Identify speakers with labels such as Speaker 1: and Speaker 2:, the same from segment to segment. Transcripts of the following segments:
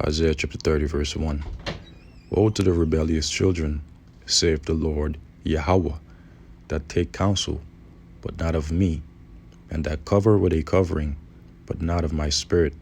Speaker 1: Isaiah chapter 30, verse 1. Woe to the rebellious children, saith the Lord Yahweh, that take counsel, but not of me, and that cover with a covering, but not of my spirit,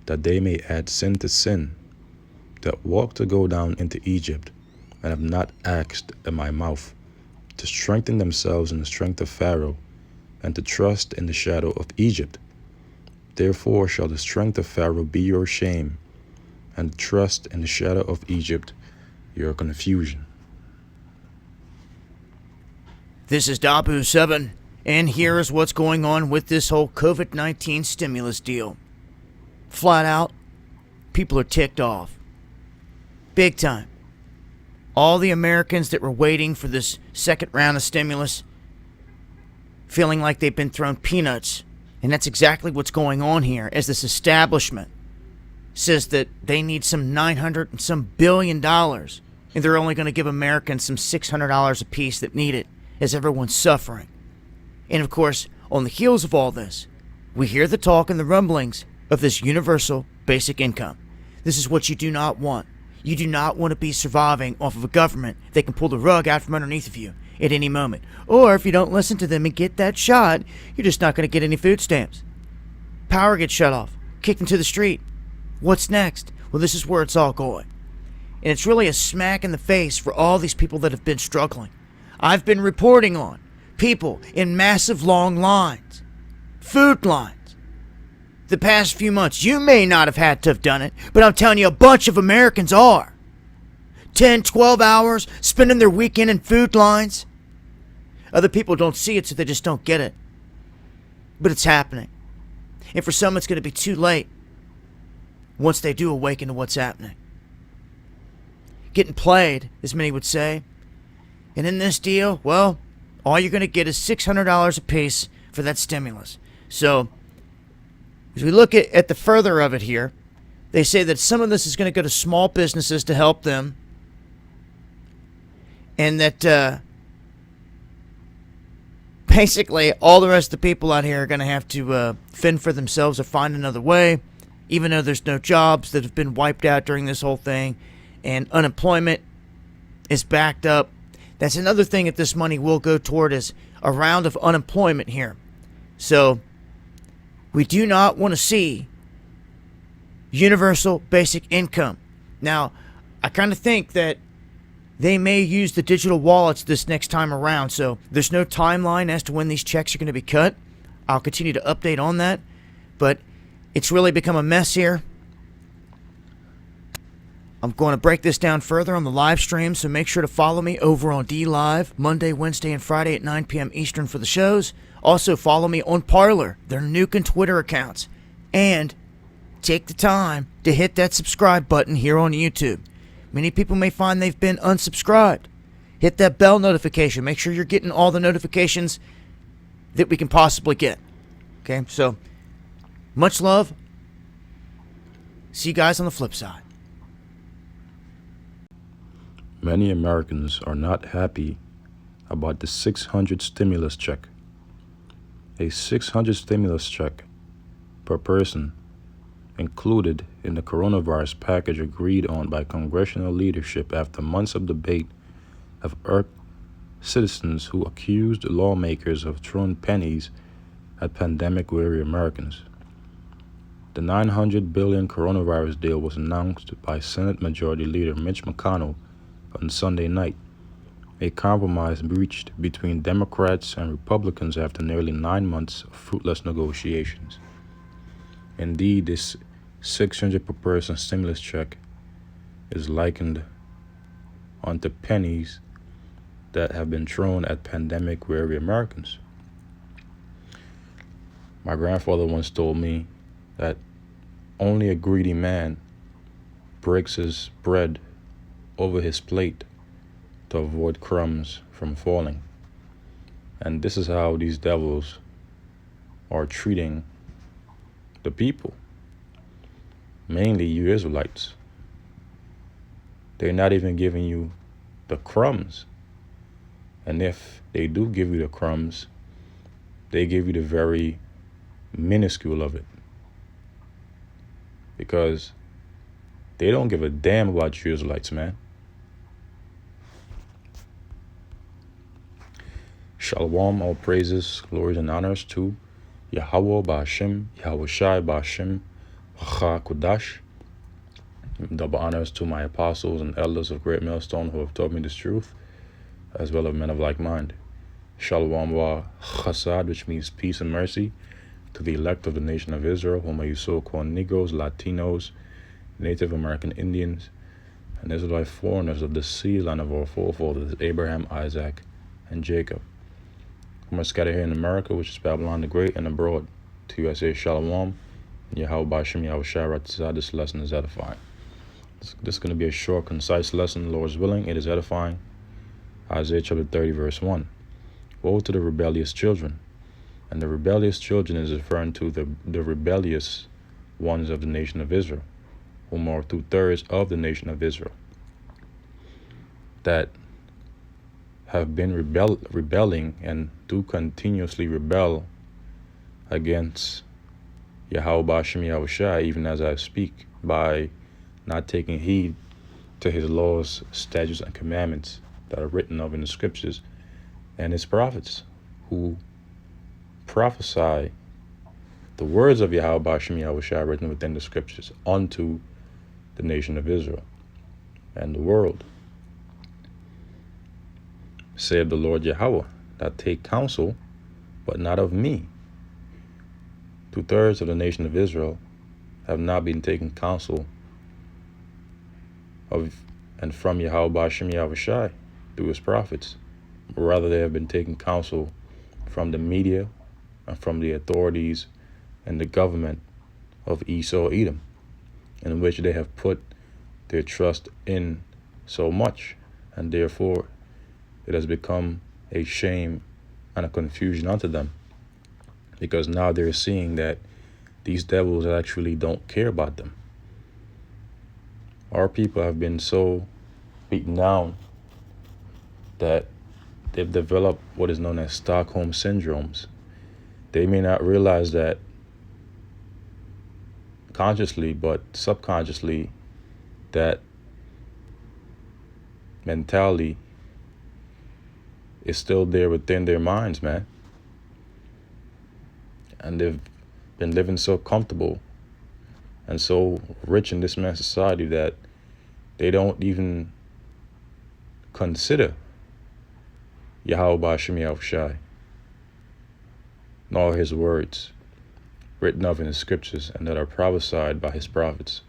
Speaker 1: that they may add sin to sin, that walk to go down into Egypt, and have not asked at my mouth, to strengthen themselves in the strength of Pharaoh, and to trust in the shadow of Egypt. Therefore shall the strength of Pharaoh be your shame, and trust in the shadow of Egypt your confusion.
Speaker 2: This is Dabu7, and here is what's going on with this whole COVID-19 stimulus deal. Flat out, people are ticked off. Big time. All the Americans that were waiting for this second round of stimulus feeling like they've been thrown peanuts. And that's exactly what's going on here, as this establishment says that they need some $900 and some billion, and they're only going to give Americans some $600 a piece that need it, as everyone's suffering. And of course, on the heels of all this, we hear the talk and the rumblings of this universal basic income. This is what you do not want. You do not want to be surviving off of a government that can pull the rug out from underneath of you at any moment. Or if you don't listen to them and get that shot, you're just not going to get any food stamps. Power gets shut off, kicked into the street. What's next? Well, this is where it's all going. And it's really a smack in the face for all these people that have been struggling. I've been reporting on people in massive long lines, food lines, the past few months. You may not have had to have done it, but I'm telling you, a bunch of Americans are. 10, 12 hours, spending their weekend in food lines. Other people don't see it, so they just don't get it. But it's happening. And for some, it's going to be too late once they do awaken to what's happening. Getting played, as many would say. And in this deal, well, all you're going to get is $600 a piece for that stimulus. So, as we look at the further of it here, they say that some of this is going to go to small businesses to help them. And that basically all the rest of the people out here are going to have to fend for themselves or find another way, even though there's no jobs that have been wiped out during this whole thing, and unemployment is backed up. That's another thing that this money will go toward, is a round of unemployment here. So we do not want to see universal basic income. Now, I kind of think that they may use the digital wallets this next time around, so there's no timeline as to when these checks are going to be cut. I'll continue to update on that, but it's really become a mess here. I'm going to break this down further on the live stream, so make sure to follow me over on DLive, Monday, Wednesday, and Friday at 9 p.m. Eastern for the shows. Also, follow me on Parler, their nuke Twitter accounts. And take the time to hit that subscribe button here on YouTube. Many people may find they've been unsubscribed. Hit that bell notification. Make sure you're getting all the notifications that we can possibly get. Okay, so much love. See you guys on the flip side.
Speaker 1: Many Americans are not happy about the 600 stimulus check. A 600 stimulus check per person included in the coronavirus package agreed on by congressional leadership after months of debate have irked citizens who accused lawmakers of throwing pennies at pandemic-weary Americans. The $900 billion coronavirus deal was announced by Senate Majority Leader Mitch McConnell on Sunday night, a compromise reached between Democrats and Republicans after nearly 9 months of fruitless negotiations. Indeed, this $600 per person stimulus check is likened onto pennies that have been thrown at pandemic-weary Americans. My grandfather once told me that only a greedy man breaks his bread over his plate to avoid crumbs from falling. And this is how these devils are treating the people, mainly you Israelites. They're not even giving you the crumbs. And if they do give you the crumbs, they give you the very minuscule of it. Because They don't give a damn about you Israelites, man. Shalom, all praises, glories, and honors to Yahweh Ba'Hashem, Yahweh Shai Ba'Hashem, Cha Kudash. Double honors to my apostles and elders of Great Millstone who have taught me this truth, as well as men of like mind. Shalom wa chasad, which means peace and mercy, to the elect of the nation of Israel, whom are you so-called Negroes, Latinos, Native American Indians, and Israelite foreigners of the sea land of our forefathers, Abraham, Isaac, and Jacob, whom are scattered here in America, which is Babylon the Great, and abroad. To you I say Shalom, and Yahweh Ba'Hashem, Yahweh Shai Ratzah. This lesson is edifying. This is going to be a short, concise lesson. Lord's willing, it is edifying. Isaiah chapter 30, verse 1. Woe to the rebellious children. And the rebellious children is referring to the rebellious ones of the nation of Israel, whom are 2/3 of the nation of Israel, that have been rebelling and do continuously rebel against Yahweh Ba'Hashem Yahweh Shai, even as I speak, by not taking heed to his laws, statutes, and commandments that are written of in the scriptures, and his prophets, who prophesy the words of Yahweh Ba'Hashem Yahweh Shai written within the scriptures unto the nation of Israel and the world. Saith the Lord Yahweh, that take counsel, but not of me. 2/3 of the nation of Israel have not been taking counsel of and from Yahweh Ba'Hashem Yahweh Shai through his prophets. Rather, they have been taking counsel from the media and from the authorities and the government of Esau Edom, in which they have put their trust in so much, and therefore it has become a shame and a confusion unto them, because now they're seeing that these devils actually don't care about them. Our people have been so beaten down that they've developed what is known as Stockholm syndromes. They may not realize that consciously, but subconsciously, that mentality is still there within their minds, man. And they've been living so comfortable and so rich in this man's society that they don't even consider Yahweh Ba'Hashem Yahweh Shai, nor his words written of in the scriptures and that are prophesied by his prophets,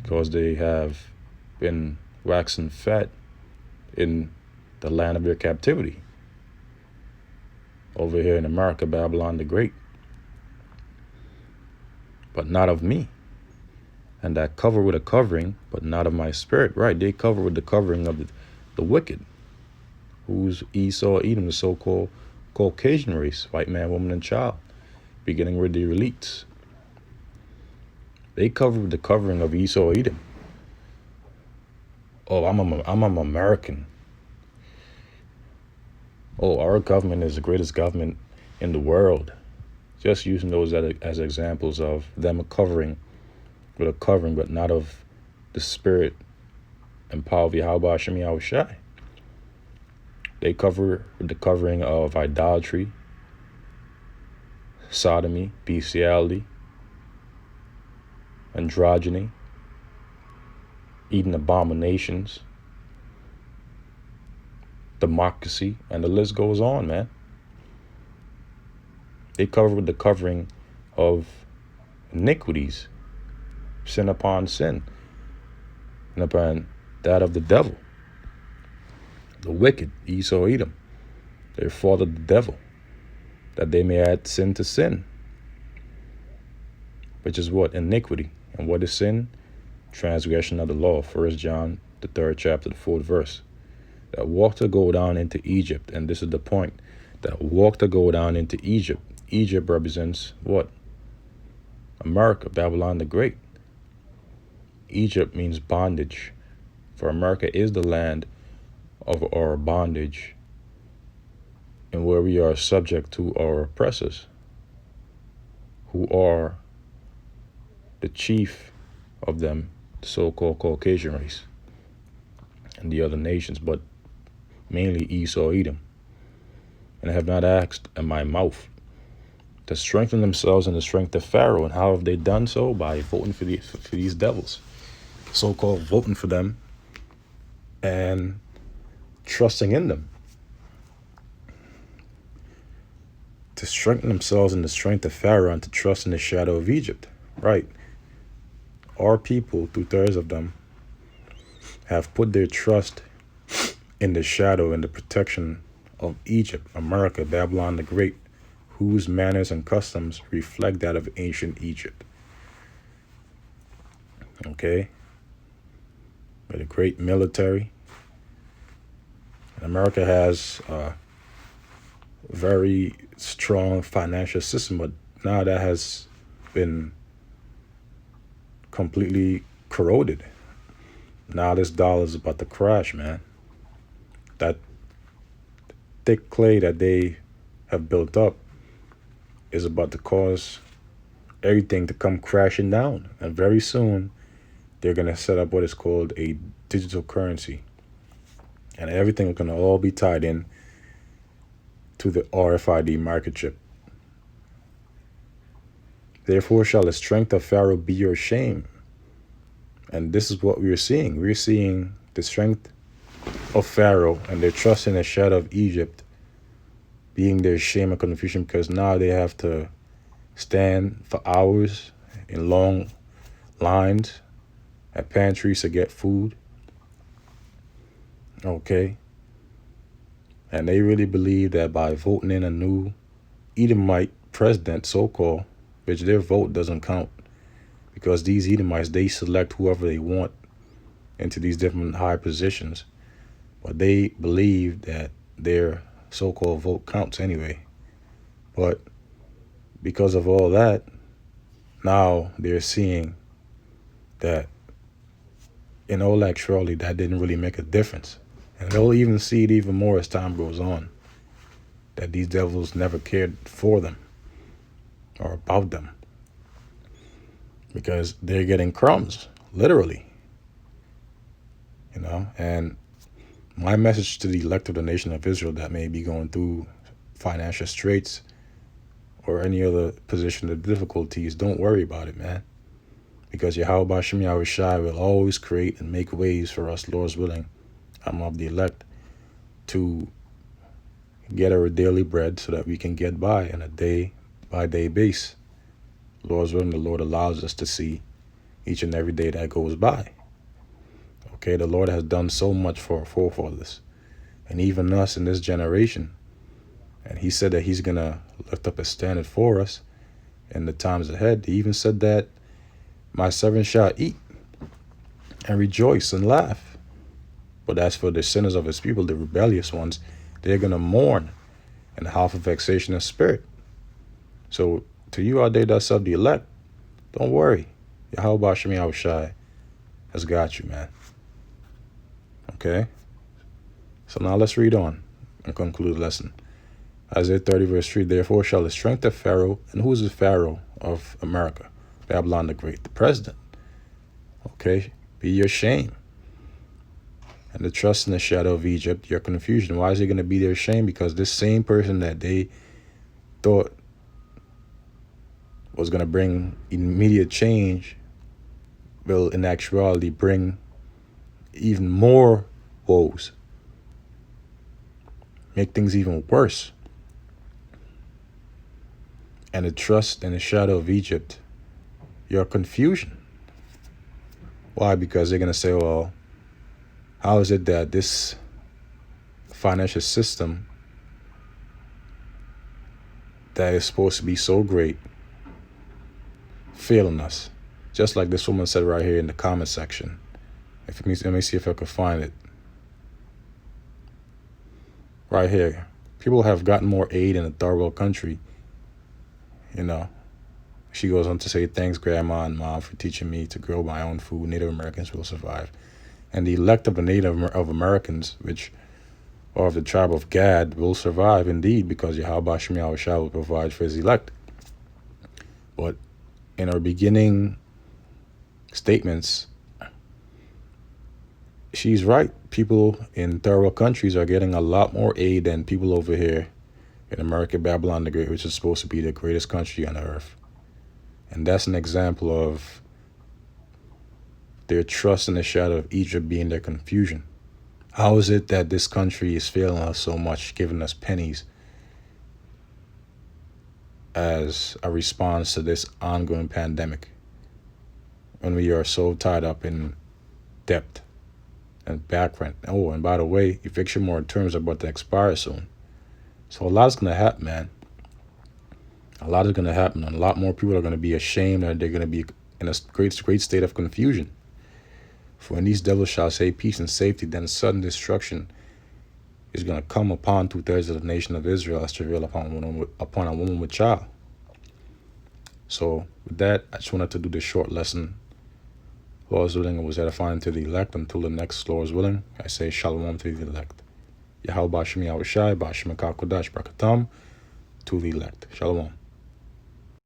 Speaker 1: because they have been waxing fat in the land of their captivity over here in America, Babylon the Great, but not of me. And that cover with a covering, but not of my spirit. Right, they cover with the covering of the wicked, who's Esau Edom, the so-called Caucasian race, white man, woman, and child, beginning with the elites. They cover with the covering of Esau Edom. Oh, I'm an American. Oh, our government is the greatest government in the world. Just using those as examples of them covering with a covering, but not of the spirit and power of Yahweh Ba'Hashem Yahweh Shai. They cover with the covering of idolatry, sodomy, bestiality, androgyny, eating abominations, democracy, and the list goes on, man. They cover with the covering of iniquities, sin upon sin, and upon that of the devil, the wicked, Esau Edom, their father the devil, that they may add sin to sin, which is what? Iniquity. And what is sin? Transgression of the law. 1 John, the 3rd chapter, the 4th verse. That walk to go down into Egypt, and this is the point, that walk to go down into Egypt. Egypt represents what? America, Babylon the Great. Egypt means bondage, for America is the land of our bondage, and where we are subject to our oppressors, who are the chief of them, the so-called Caucasian race, and the other nations, but mainly Esau, Edom, and have not asked in my mouth to strengthen themselves in the strength of Pharaoh. And how have they done so? By voting for these devils, so-called voting for them and trusting in them. To strengthen themselves in the strength of Pharaoh and to trust in the shadow of Egypt. Right. Our people, 2/3 of them, have put their trust in the shadow and the protection of Egypt, America, Babylon the Great, whose manners and customs reflect that of ancient Egypt. Okay? With a great military. And America has a very strong financial system, but now that has been completely corroded. Now this dollar is about to crash, man. That thick clay that they have built up is about to cause everything to come crashing down. And very soon, they're going to set up what is called a digital currency. And everything is going to all be tied in to the RFID microchip. Therefore shall the strength of Pharaoh be your shame. And this is what we're seeing. We're seeing the strength of Pharaoh and their trust in the shadow of Egypt being their shame and confusion, because now they have to stand for hours in long lines at pantries to get food. Okay. And they really believe that by voting in a new Edomite president, so-called, which their vote doesn't count, because these Edomites, they select whoever they want into these different high positions. But they believe that their so-called vote counts anyway. But because of all that, now they're seeing that in all actuality, that didn't really make a difference. And they'll even see it even more as time goes on, that these devils never cared for them or about them, because they're getting crumbs, literally. And my message to the elect of the nation of Israel that may be going through financial straits or any other position of difficulties, don't worry about it, man. Because Yahweh B'Shem Yahweh Shai will always create and make ways for us, Lord's willing. I'm of the elect, to get our daily bread so that we can get by on a day-by-day basis. Lord's willing, the Lord allows us to see each and every day that goes by. Okay, the Lord has done so much for our forefathers, and even us in this generation. And he said that he's going to lift up a standard for us in the times ahead. He even said that my servants shall eat and rejoice and laugh. But as for the sinners of his people, the rebellious ones, they're going to mourn and half of vexation of spirit. So to you out there that's of the elect, don't worry. Yahweh B'Shem Yahweh Shai has got you, man. Okay? So now let's read on and conclude the lesson. Isaiah 30 verse 3, therefore shall the strength of Pharaoh, and who is the Pharaoh of America? Babylon the Great, the president. Okay? Be your shame. And the trust in the shadow of Egypt, your confusion. Why is he going to be their shame? Because this same person that they thought was going to bring immediate change will in actuality bring even more woes, make things even worse. And the trust in the shadow of Egypt, your confusion. Why? Because they're going to say, well, how is it that this financial system that is supposed to be so great failing us? Just like this woman said right here in the comment section. Let me see if I can find it. Right here. People have gotten more aid in a third world country. She goes on to say, thanks, Grandma and Mom, for teaching me to grow my own food. Native Americans will survive. And the elect of the Native of Americans, which are of the tribe of Gad, will survive indeed, because Yahweh B'Shem Yahweh Shai will provide for his elect. But in our beginning statements, she's right. People in third world countries are getting a lot more aid than people over here in America, Babylon the Great, which is supposed to be the greatest country on earth. And that's an example of their trust in the shadow of Egypt being their confusion. How is it that this country is failing us so much, giving us pennies as a response to this ongoing pandemic, when we are so tied up in debt and back rent? Oh, and by the way, eviction moratoriums are about to expire soon. So a lot is going to happen, man. A lot is going to happen, and a lot more people are going to be ashamed, and they're going to be in a great state of confusion. For when these devils shall say peace and safety, then sudden destruction is going to come upon 2/3 of the nation of Israel as travail upon a woman with child. So with that, I just wanted to do this short lesson. Lord's willing, it was edifying to the elect. Until the next Lord's willing, I say shalom to the elect. Yahweh Bashim Yahushai, Bashim Kakodash Brakatam, to the elect. Shalom.